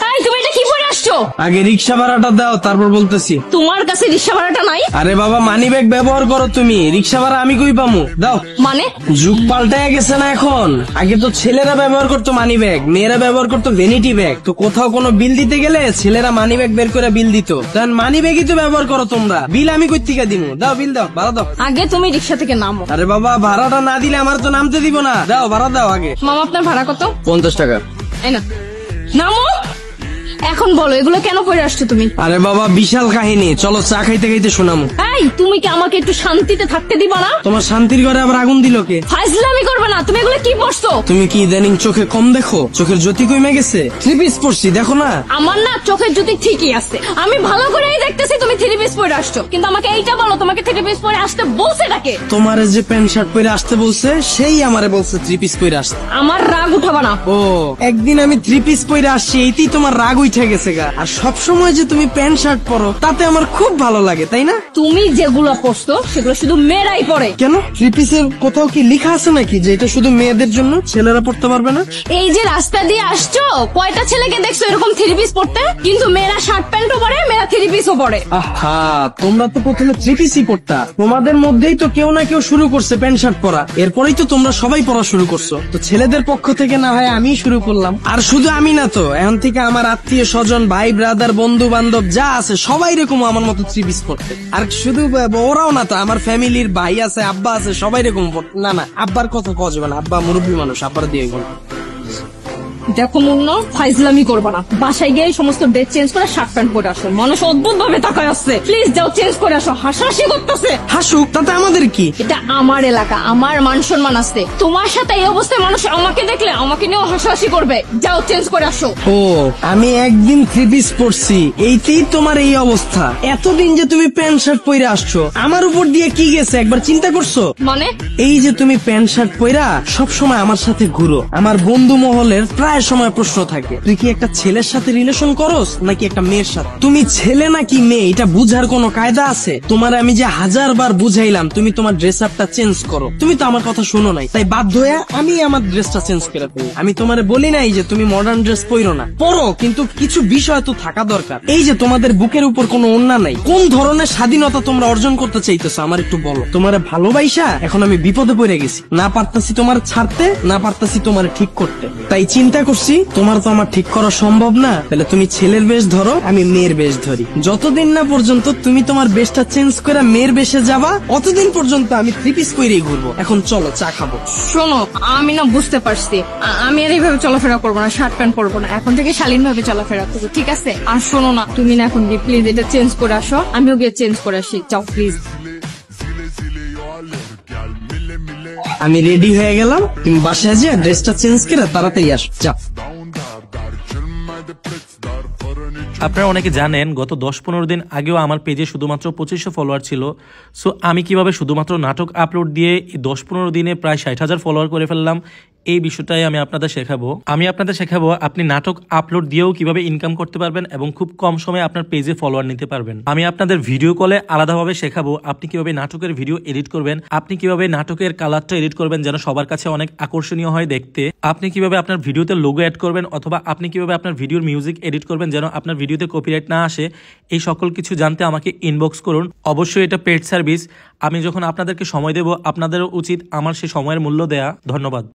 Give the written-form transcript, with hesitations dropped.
তাই তুমি এটা কি পরে আসছো? আগে রিক্সা ভাড়াটা দাও, তারপর বলতেছি। তোমার কাছে রিক্সা ভাড়াটা নাই? আরে বাবা, মানি ব্যাগ ব্যবহার করো তুমি, রিক্সা ভাড়া আমি কই পামু? দাও। মানে যুগ পাল্টায় গেছে না এখন। আগে তো ছেলেরা ব্যবহার করতো মানি ব্যাগ, মেয়েরা ব্যবহার করতো ভ্যানিটি ব্যাগ। তো কোথাও কোনো বিল দিতে গেলে ছেলেরা মানি ব্যাগ বের করে বিল দিত। তখন মানি ব্যাগই তো ব্যবহার করো তোমরা। বিল আমি কই থেকে দিমু? দাও বিল দাও, ভাড়া দাও। আগে তুমি রিক্সা থেকে নামো। আরে বাবা, ভাড়াটা না দিলে আমার তো নামতে দিব না। দাও ভাড়া দাও আগে। মামা আপনার ভাড়া কত? 50 টাকা। এই না, নামো। এখন বলো এগুলো কেন পরে আসছো তুমি? আরে বাবা, বিশাল কাহিনী, চলো চা খাইতে খাইতে শোনামু। এই তুমি কি আমাকে একটু শান্তিতে থাকতে দিবা না? তোমার শান্তির ঘরে আবার আগুন দিল কে? ফাইজলামি করবে না। তুমি এগুলো কি পরছো? তুমি কি ইদানিং চোখে কম দেখো? চোখের জ্যোতি কমে গেছে? থ্রি পিস পরছি, দেখো না? আমার না চোখের জ্যোতি ঠিকই আছে, আমি ভালো করেই দেখতেছি তুমি থ্রি পিস পরে আসছো। কিন্তু আমাকে এইটা বলো, তোমাকে থ্রি পিস পরে আসতে বলছে নাকি? তোমারে যে প্যান্ট শার্ট পরে আসতে বলছে, সেই আমারে বলছে থ্রি পিস পরে আসতে। আমার রাগ উঠাবা না। ও, একদিন আমি থ্রি পিস পরে আসছি, এইতেই তোমার রাগ উঠে গেছে গা। আর সব সময় যে তুমি প্যান্ট শার্ট পরো, তাতে আমার খুব ভালো লাগে, তাই না? তুমি যেগুলো পরছো সেগুলো শুধু মেয়েরাই পরে। কেন, থ্রি পিসের কোথাও কি লেখা আছে নাকি যে এটা শুধু মেয়েদের জন্য, ছেলেরা পড়তে পারবে না? এই যে রাস্তা দিয়ে আসছো, কয়টা ছেলেকে দেখছো এরকম থ্রি পিস পরতে? কিন্তু মেয়েরা শার্ট প্যান্টও পরে, মেয়েরা থ্রি পিসও পরে। আহা, তোমরা তো প্রথমে থ্রি পিসই পড়তা। তোমাদের মধ্যেই তো কেউ না কেউ শুরু করছে প্যান্ট শার্ট পরা, এরপরেই তো তোমরা সবাই পড়া শুরু করছো। তো ছেলেদের পক্ষ থেকে না হয় আমি শুরু করলাম। আর শুধু আমি না তো, এখন থেকে আমার আত্মীয় স্বজন, ভাই ব্রাদার, বন্ধু বান্ধব যা আছে সবাই এরকম আমার মতো থ্রি পিস পড়তে। আর শুধু ওরাও না তো, আমার ফ্যামিলির ভাই আছে, আব্বা আছে, সবাই এরকম না না, আব্বার কথা কওয়া যাবে না, আব্বা মুরব্বী মানুষ, আব্বার দিয়ে গেল। দেখো মুন্ন, ফাইজলামি করবা না। বাসায় গিয়ে সমস্ত ড্রেস চেঞ্জ করে শার্ট প্যান্ট পরে আসো। মানুষ অদ্ভুত ভাবে তাকায় আসছে। প্লিজ যাও, চেঞ্জ করে আসো। হাসাহাসি করতেছে। হাসুক, তাতে আমাদের কি? এটা আমার এলাকা, আমার মান সম্মান আছে। তোমার সাথে এই অবস্থায় মানুষ আমাকে দেখলে আমাকে নিয়েও হাসাহাসি করবে। যাও, চেঞ্জ করে আসো। ও, আমি একদিন থ্রি পিস পরছি, এইতেই তোমার এই অবস্থা? এতদিন যে তুমি প্যান্ট শার্ট পরে আসছো, আমার উপর দিয়ে কি গেছে একবার চিন্তা করছো? মানে এই যে তুমি প্যান্ট শার্ট পরা সব সময় আমার সাথে ঘুরো, আমার বন্ধু মহলের প্রায় সময় প্রশ্ন থাকে, তুই কি একটা ছেলের সাথে রিলেশন করস নাকি একটা মেয়ের সাথে? তুমি ছেলে নাকি মেয়ে এটা বুঝার কোনো কায়দা আছে? তোমার আমি যে 1000বার বুঝাইলাম তুমি তোমার ড্রেস আপটা চেঞ্জ করো, তুমি তো আমার কথা শোনো নাই। তাই বাধ্য হয়ে আমি আমার ড্রেসটা চেঞ্জ করে ফেলি। আমি তোমারে বলি নাই যে তুমি মডার্ন ড্রেস পরো না, পরো, কিন্তু কিছু বিষয় তো থাকা দরকার। এই যে তোমাদের বুকের উপর কোনো ওড়না নাই, কোন ধরনের স্বাধীনতা তোমরা অর্জন করতে চাইতেছো আমার একটু বলো। তোমারে ভালোবাসা এখন আমি বিপদে পড়ে গেছি, না পারতাছি তোমার ছাড়তে, না পারতাছি তোমার ঠিক করতে। তাই চিন্তা করছি তোমার তো আমার ঠিক করা সম্ভব না, তাহলে তুমি ছেলের বেশ ধরো, আমি মেয়ের বেশ ধরি। যতদিন না পর্যন্ত তুমি তোমার বেশটা চেঞ্জ করে মেয়ের বেশে যাবা, অতদিন পর্যন্ত আমি থ্রি পিস পরেই ঘুরবো। এখন চলো চা খাবো। শোনো, আমি না বুঝতে পারছি, আমি আর এইভাবে চলাফেরা করবো না, শার্ট প্যান্ট পরবো না। এখন থেকে শালীন ভাবে চলাফেরা করবো, ঠিক আছে? আর শোনো না, তুমি না এখন গিয়ে প্লিজ এটা চেঞ্জ করে আসো, আমিও গিয়ে চেঞ্জ করে আসি। যাও প্লিজ। আমি রেডি হয়ে গেলাম, তুমি বাসায় যে ড্রেসটা চেঞ্জ করে তাড়াতাড়ি আসো, যাও। আপনারা অনেকে জানেন গত 10-15 দিন আগেও আমার পেজে শুধুমাত্র 2500 ফলোয়ার ছিল। সো আমি কিভাবে শুধুমাত্র নাটক আপলোড দিয়ে এই 10-15 দিনে প্রায় 60,000 ফলোয়ার করে ফেললাম, এই বিষয়টাই আমি আপনাদের শেখাবো। আপনি নাটক আপলোড দিয়েও কিভাবে ইনকাম করতে পারবেন এবং খুব কম সময়ে আপনার পেজে ফলোয়ার নিতে পারবেন। আমি আপনাদের ভিডিও কলে আলাদাভাবে শেখাবো আপনি কিভাবে নাটকের ভিডিও এডিট করবেন, আপনি কিভাবে নাটকের কালারটা এডিট করবেন যেন সবার কাছে অনেক আকর্ষণীয় হয় দেখতে, আপনি কিভাবে আপনার ভিডিওতে লোগো অ্যাড করবেন, অথবা আপনি কিভাবে আপনার ভিডিওর মিউজিক এডিট করবেন যেন আপনার ভিডিওতে কপিরাইট না আসে। এই সকল কিছু জানতে আমাকে ইনবক্স করুন। অবশ্যই এটা পেড সার্ভিস। আমি যখন আপনাদেরকে সময় দেব, আপনাদেরও উচিত আমার সেই সময়ের মূল্য দেয়া। ধন্যবাদ।